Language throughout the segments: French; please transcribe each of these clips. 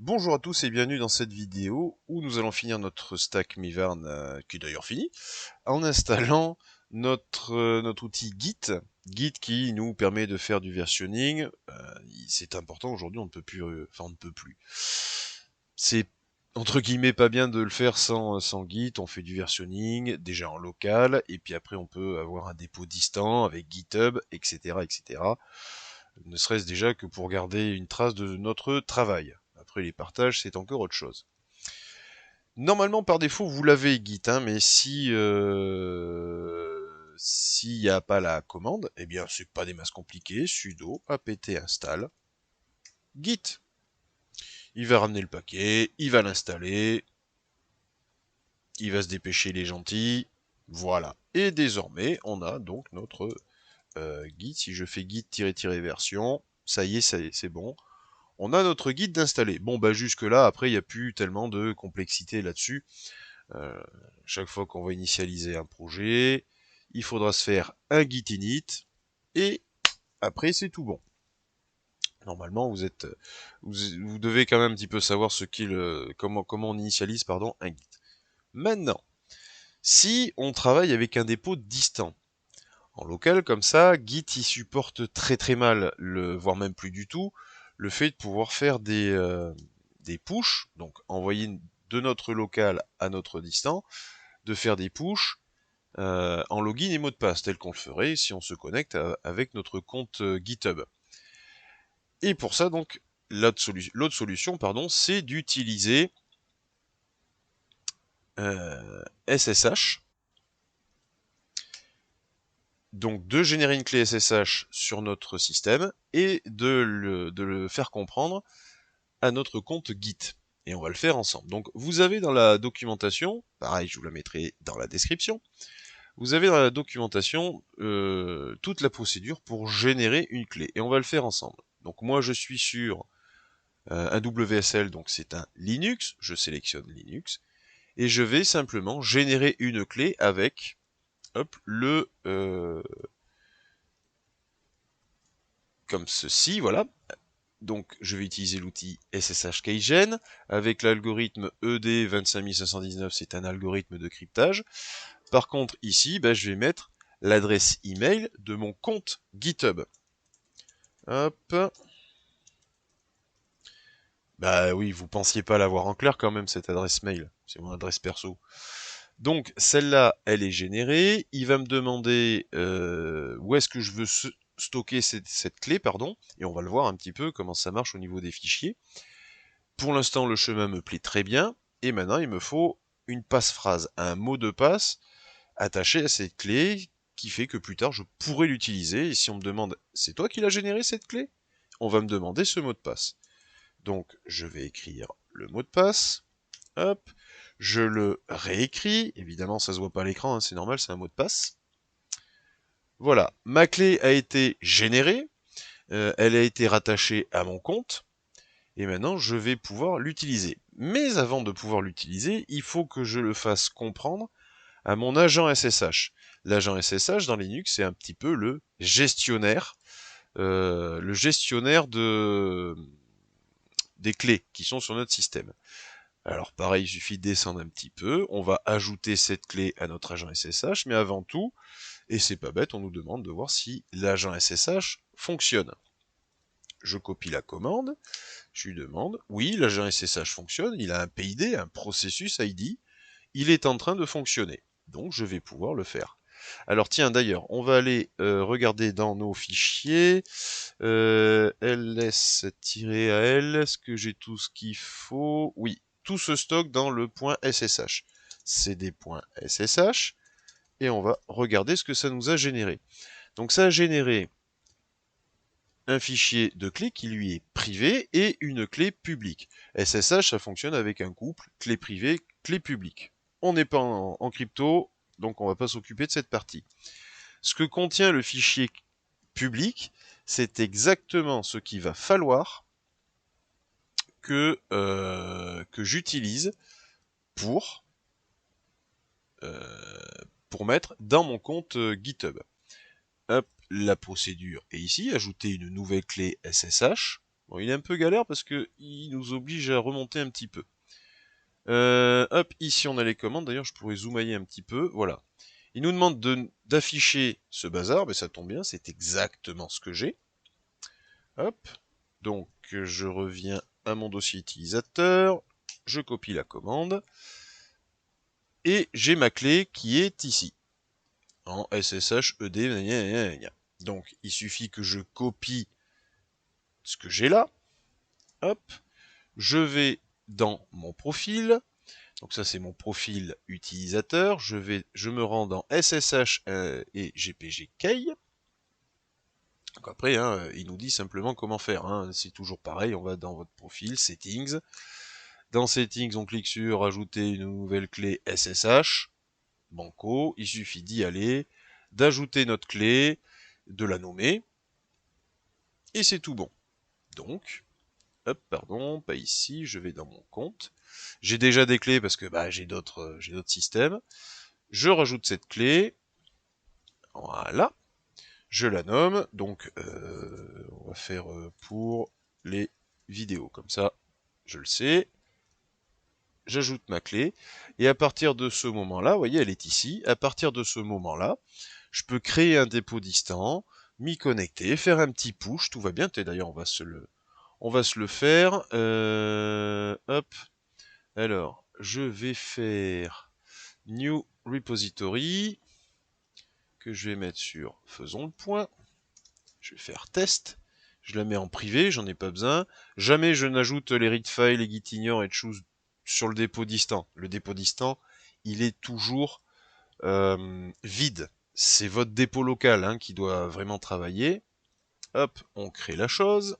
Bonjour à tous et bienvenue dans cette vidéo où nous allons finir notre stack Mivarn, qui est d'ailleurs fini, en installant notre outil Git qui nous permet de faire du versionning. C'est important aujourd'hui, on ne peut plus, enfin on ne peut plus. C'est entre guillemets pas bien de le faire sans Git. On fait du versionning déjà en local et puis après on peut avoir un dépôt distant avec GitHub, etc., etc. Ne serait-ce déjà que pour garder une trace de notre travail. Après les partages, c'est encore autre chose. Normalement, par défaut, vous l'avez Git, hein, mais si s'il n'y a pas la commande, eh bien, c'est pas des masses compliquées. Sudo apt install Git. Il va ramener le paquet, il va l'installer, il va se dépêcher, les gentils. Voilà. Et désormais, on a donc notre Git. Si je fais Git-version, ça y est, c'est bon. On a notre guide d'installer. Bon, bah jusque là, après, il n'y a plus tellement de complexité là-dessus. Chaque fois qu'on va initialiser un projet, il faudra se faire un git init, et après, c'est tout bon. Normalement, vous devez quand même un petit peu savoir comment on initialise, pardon, un git. Maintenant, si on travaille avec un dépôt distant, en local comme ça, Git il supporte très très mal, voire même plus du tout, le fait de pouvoir faire des push, donc envoyer de notre local à notre distant, de faire des push en login et mot de passe, tel qu'on le ferait si on se connecte avec notre compte GitHub. Et pour ça, donc, l'autre solution, pardon, c'est d'utiliser SSH, donc de générer une clé SSH sur notre système et de le faire comprendre à notre compte Git. Et on va le faire ensemble. Donc vous avez dans la documentation, pareil je vous la mettrai dans la description, vous avez dans la documentation toute la procédure pour générer une clé. Et on va le faire ensemble. Donc moi je suis sur un WSL, donc c'est un Linux, je sélectionne Linux, et je vais simplement générer une clé avec hop, comme ceci, voilà. Donc je vais utiliser l'outil SSH Keygen avec l'algorithme ED25519, c'est un algorithme de cryptage. Par contre ici, bah, je vais mettre l'adresse email de mon compte GitHub. Hop. Bah oui, vous pensiez pas l'avoir en clair quand même, cette adresse mail. C'est mon adresse perso. Donc celle-là, elle est générée. Il va me demander où est-ce que je veux stocker cette clé, pardon. Et on va le voir un petit peu comment ça marche au niveau des fichiers. Pour l'instant, le chemin me plaît très bien. Et maintenant, il me faut une passe-phrase, un mot de passe attaché à cette clé qui fait que plus tard, je pourrai l'utiliser. Et si on me demande, c'est toi qui l'as généré cette clé? On va me demander ce mot de passe. Donc, je vais écrire le mot de passe. Hop. Je le réécris. Évidemment, ça se voit pas à l'écran, hein, c'est normal, c'est un mot de passe. Voilà. Ma clé a été générée. Elle a été rattachée à mon compte. Et maintenant, je vais pouvoir l'utiliser. Mais avant de pouvoir l'utiliser, il faut que je le fasse comprendre à mon agent SSH. L'agent SSH dans Linux, c'est un petit peu le gestionnaire des clés qui sont sur notre système. Alors pareil, il suffit de descendre un petit peu, on va ajouter cette clé à notre agent SSH, mais avant tout, et c'est pas bête, on nous demande de voir si l'agent SSH fonctionne. Je copie la commande, je lui demande, oui, l'agent SSH fonctionne, il a un PID, un processus ID, il est en train de fonctionner. Donc je vais pouvoir le faire. Alors tiens, d'ailleurs, on va aller regarder dans nos fichiers, ls-al, est-ce que j'ai tout ce qu'il faut? Oui, tout se stocke dans le point .ssh. cd.ssh, et on va regarder ce que ça nous a généré. Donc ça a généré un fichier de clé qui lui est privé et une clé publique. SSH, ça fonctionne avec un couple clé privée, clé publique. On n'est pas en crypto, donc on ne va pas s'occuper de cette partie. Ce que contient le fichier public, c'est exactement ce qu'il va falloir que j'utilise pour, euh, pour mettre dans mon compte GitHub. Hop, la procédure est ici, ajouter une nouvelle clé SSH. Bon, il est un peu galère parce que il nous oblige à remonter un petit peu. Hop, ici on a les commandes. D'ailleurs, je pourrais zoomer un petit peu. Voilà. Il nous demande d'afficher ce bazar. Mais ça tombe bien, c'est exactement ce que j'ai. Hop. Donc, je reviens à mon dossier utilisateur. Je copie la commande. Et j'ai ma clé qui est ici. En SSH, ED, donc il suffit que je copie ce que j'ai là. Hop. Je vais dans mon profil. Donc ça c'est mon profil utilisateur. Je me rends dans SSH et GPG Key. Donc après, hein, il nous dit simplement comment faire. Hein. C'est toujours pareil. On va dans votre profil, Settings. Dans Settings, on clique sur Ajouter une nouvelle clé SSH. Banco. Il suffit d'y aller, d'ajouter notre clé, de la nommer. Et c'est tout bon. Donc, hop, pardon, pas ici, je vais dans mon compte. J'ai déjà des clés parce que bah, j'ai d'autres systèmes. Je rajoute cette clé. Voilà. Je la nomme. Donc, on va faire pour les vidéos. Comme ça, je le sais. J'ajoute ma clé. Et à partir de ce moment-là, vous voyez, elle est ici. À partir de ce moment-là, je peux créer un dépôt distant, m'y connecter, faire un petit push. Tout va bien. D'ailleurs, on va se le faire. Hop. Alors, je vais faire New Repository, que je vais mettre sur faisons le point. Je vais faire test. Je la mets en privé, j'en ai pas besoin. Jamais je n'ajoute les read files, les gitignore et de choses sur le dépôt distant. Le dépôt distant, il est toujours vide. C'est votre dépôt local hein, qui doit vraiment travailler. Hop, on crée la chose.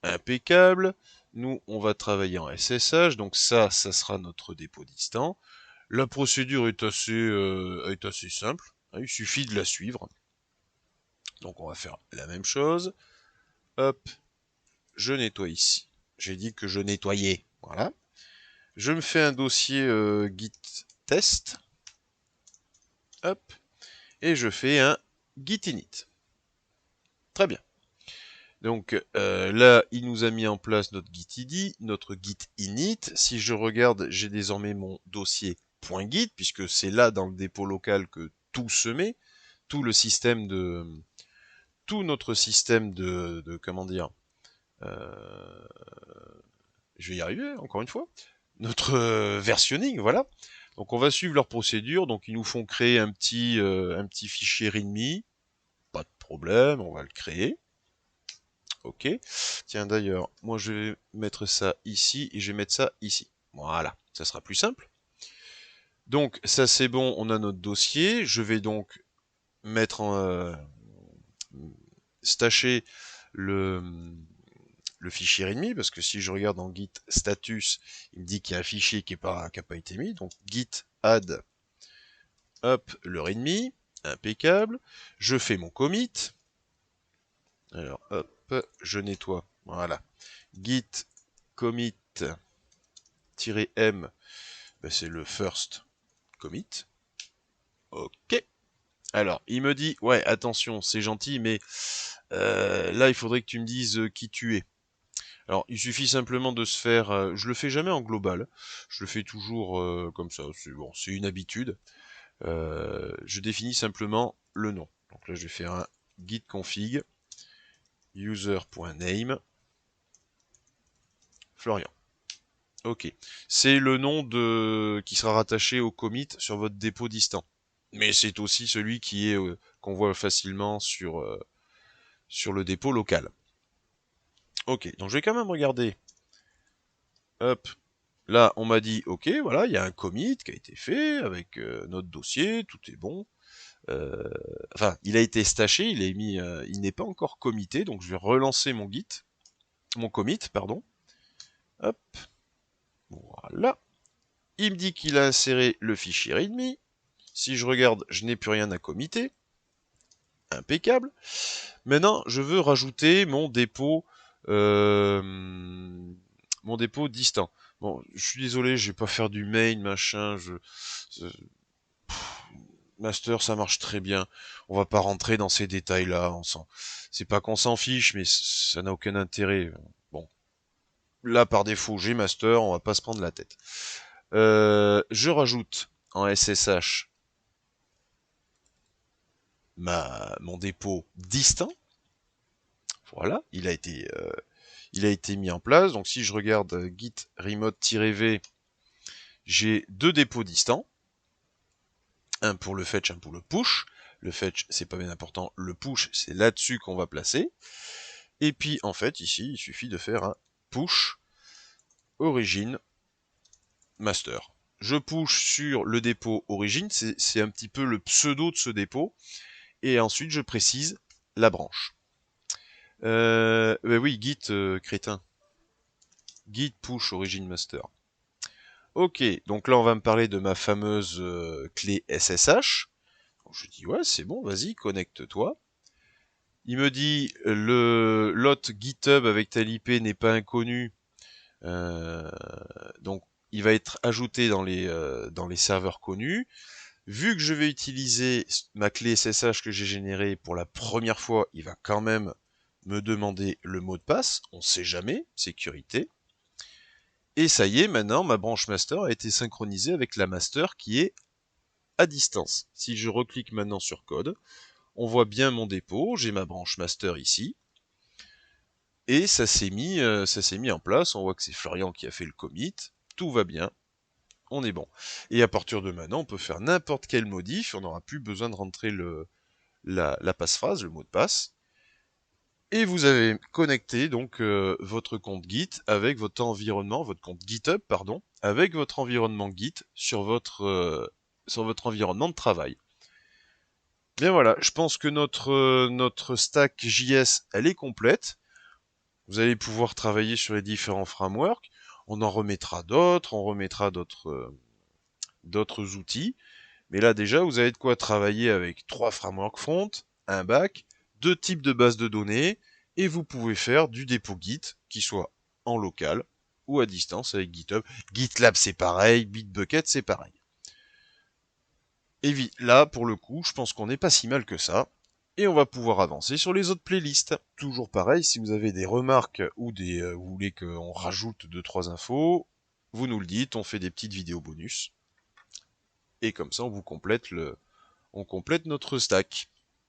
Impeccable. Nous, on va travailler en SSH, donc ça sera notre dépôt distant. La procédure est assez simple, hein, il suffit de la suivre. Donc on va faire la même chose. Hop, je nettoie ici. J'ai dit que je nettoyais, voilà. Je me fais un dossier git test. Hop, et je fais un git init. Très bien. Donc là, il nous a mis en place notre git id, notre git init. Si je regarde, j'ai désormais mon dossier .git, puisque c'est là dans le dépôt local que tout se met, tout le système de, tout notre système de comment dire, je vais y arriver encore une fois, notre versionning, voilà. Donc on va suivre leur procédure. Donc ils nous font créer un petit fichier readme, pas de problème, on va le créer. Ok. Tiens d'ailleurs, moi je vais mettre ça ici et je vais mettre ça ici. Voilà, ça sera plus simple. Donc ça c'est bon, on a notre dossier. Je vais donc mettre en stacher le fichier readme, parce que si je regarde dans git status, il me dit qu'il y a un fichier qui n'a pas été mis. Donc git add, hop, le readme, impeccable. Je fais mon commit. Alors hop, je nettoie. Voilà. Git commit -m, ben c'est le first commit. Ok. Alors, il me dit, ouais, attention, c'est gentil, mais là, il faudrait que tu me dises qui tu es. Alors, il suffit simplement de se faire... je le fais jamais en global, je le fais toujours comme ça, c'est bon, c'est une habitude. Je définis simplement le nom. Donc là, je vais faire un git config user.name Florian. Ok. C'est le nom qui sera rattaché au commit sur votre dépôt distant. Mais c'est aussi celui qui est qu'on voit facilement sur le dépôt local. Ok, donc je vais quand même regarder. Hop. Là, on m'a dit, ok, voilà, il y a un commit qui a été fait avec notre dossier, tout est bon. Enfin, il a été staché, il n'est pas encore commité, donc je vais relancer mon commit, pardon. Hop. Voilà. Il me dit qu'il a inséré le fichier readme. Si je regarde, je n'ai plus rien à commiter. Impeccable. Maintenant, je veux rajouter mon dépôt distant. Bon, je suis désolé, je vais pas faire du main, machin, Master, ça marche très bien. On va pas rentrer dans ces détails-là. C'est pas qu'on s'en fiche, mais ça n'a aucun intérêt. Bon, là par défaut, j'ai Master. On va pas se prendre la tête. Je rajoute en SSH mon dépôt distant. Voilà, il a été mis en place. Donc si je regarde git remote-v, j'ai deux dépôts distants. Un pour le fetch, un pour le push. Le fetch, c'est pas bien important. Le push, c'est là-dessus qu'on va placer. Et puis, en fait, ici, il suffit de faire un push origin master. Je push sur le dépôt origine, c'est un petit peu le pseudo de ce dépôt. Et ensuite, je précise la branche. Oui, git crétin. Git push origin master. Ok, donc là, on va me parler de ma fameuse clé SSH. Donc, je dis, ouais, c'est bon, vas-y, connecte-toi. Il me dit, l'hôte GitHub avec tel IP n'est pas inconnu. Donc, il va être ajouté dans les serveurs connus. Vu que je vais utiliser ma clé SSH que j'ai générée pour la première fois, il va quand même me demander le mot de passe. On sait jamais, sécurité. Et ça y est, maintenant, ma branche master a été synchronisée avec la master qui est à distance. Si je reclique maintenant sur code, on voit bien mon dépôt, j'ai ma branche master ici. Et ça s'est mis en place. On voit que c'est Florian qui a fait le commit. Tout va bien. On est bon. Et à partir de maintenant, on peut faire n'importe quelle modif. On n'aura plus besoin de rentrer la passphrase, le mot de passe. Et vous avez connecté donc votre compte Git avec votre environnement, votre compte GitHub, pardon, avec votre environnement Git sur votre environnement de travail. Bien voilà, je pense que notre stack JS, elle est complète. Vous allez pouvoir travailler sur les différents frameworks. On en remettra d'autres, on remettra d'autres outils. Mais là déjà, vous avez de quoi travailler avec 3 frameworks front, un back, 2 types de bases de données, et vous pouvez faire du dépôt Git, qui soit en local ou à distance avec GitHub. GitLab c'est pareil, Bitbucket c'est pareil. Et là, pour le coup, je pense qu'on n'est pas si mal que ça. Et on va pouvoir avancer sur les autres playlists. Toujours pareil, si vous avez des remarques ou vous voulez qu'on rajoute 2-3 infos, vous nous le dites, on fait des petites vidéos bonus. Et comme ça, on complète notre stack.